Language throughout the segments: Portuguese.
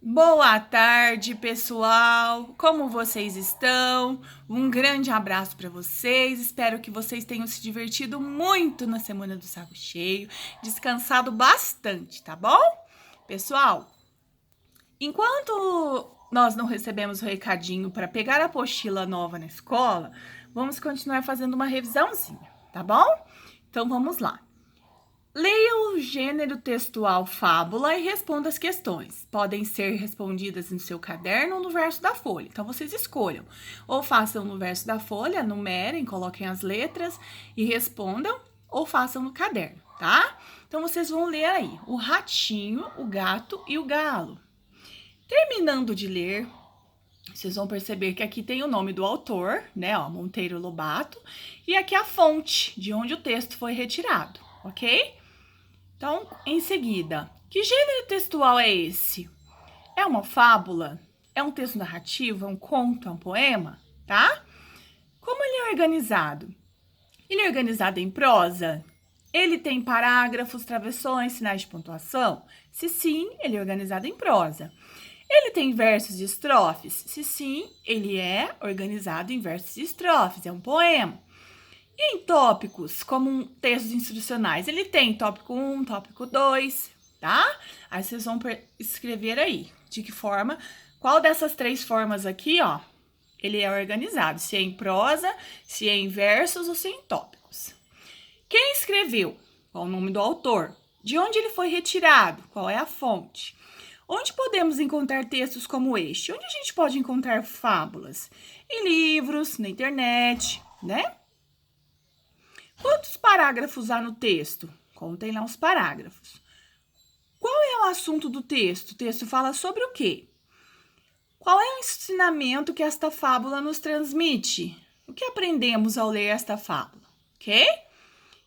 Boa tarde, pessoal! Como vocês estão? Um grande abraço para vocês. Espero que vocês tenham se divertido muito na Semana do Saco Cheio, descansado bastante, tá bom? Pessoal, enquanto nós não recebemos o recadinho para pegar a apostila nova na escola, vamos continuar fazendo uma revisãozinha, tá bom? Então vamos lá. Leia o gênero textual fábula e responda as questões. Podem ser respondidas no seu caderno ou no verso da folha. Então, vocês escolham. Ou façam no verso da folha, numerem, coloquem as letras e respondam, ou façam no caderno, tá? Então, vocês vão ler aí o ratinho, o gato e o galo. Terminando de ler, vocês vão perceber que aqui tem o nome do autor, né? Ó, Monteiro Lobato. E aqui a fonte de onde o texto foi retirado, ok? Então, em seguida, que gênero textual é esse? É uma fábula? É um texto narrativo? É um conto? É um poema? Tá? Como ele é organizado? Ele é organizado em prosa? Ele tem parágrafos, travessões, sinais de pontuação? Se sim, ele é organizado em prosa. Ele tem versos e estrofes? Se sim, ele é organizado em versos e estrofes. É um poema. E em tópicos, como textos instrucionais, ele tem tópico 1, tópico 2, tá? Aí vocês vão escrever aí, de que forma, qual dessas três formas aqui, ó, ele é organizado, se é em prosa, se é em versos ou se é em tópicos. Quem escreveu? Qual o nome do autor? De onde ele foi retirado? Qual é a fonte? Onde podemos encontrar textos como este? Onde a gente pode encontrar fábulas? Em livros, na internet, né? Quantos parágrafos há no texto? Contem lá os parágrafos. Qual é o assunto do texto? O texto fala sobre o quê? Qual é o ensinamento que esta fábula nos transmite? O que aprendemos ao ler esta fábula? Ok?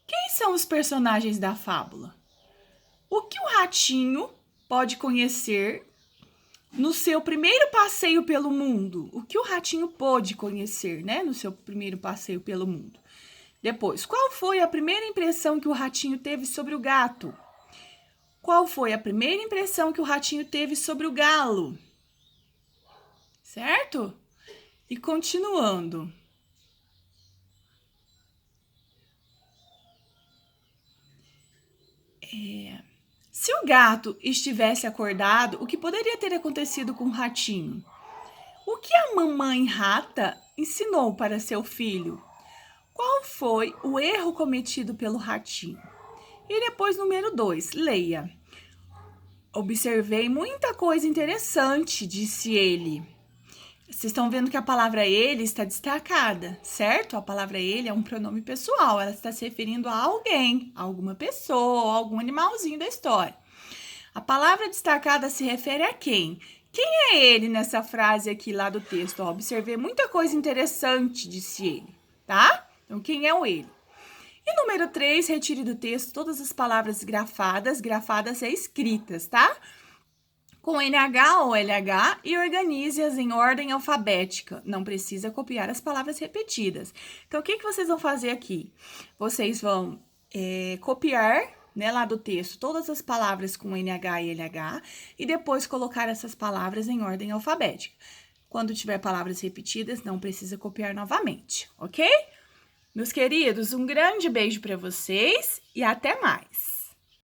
Quem são os personagens da fábula? O que o ratinho pode conhecer no seu primeiro passeio pelo mundo? O que o ratinho pôde conhecer, né? No seu primeiro passeio pelo mundo? Depois, qual foi a primeira impressão que o ratinho teve sobre o gato? Qual foi a primeira impressão que o ratinho teve sobre o galo? Certo? E continuando. Se o gato estivesse acordado, o que poderia ter acontecido com o ratinho? O que a mamãe rata ensinou para seu filho? Qual foi o erro cometido pelo ratinho? E depois, número 2, leia. Observei muita coisa interessante, disse ele. Vocês estão vendo que a palavra ele está destacada, certo? A palavra ele é um pronome pessoal, ela está se referindo a alguém, a alguma pessoa, a algum animalzinho da história. A palavra destacada se refere a quem? Quem é ele nessa frase aqui lá do texto? Ó, observei muita coisa interessante, disse ele, tá? Então, quem é o ele? E número 3, retire do texto todas as palavras grafadas. Grafadas é escritas, tá? Com NH ou LH e organize-as em ordem alfabética. Não precisa copiar as palavras repetidas. Então, o que vocês vão fazer aqui? Vocês vão copiar, né, lá do texto todas as palavras com NH e LH e depois colocar essas palavras em ordem alfabética. Quando tiver palavras repetidas, não precisa copiar novamente, ok? Meus queridos, um grande beijo para vocês e até mais!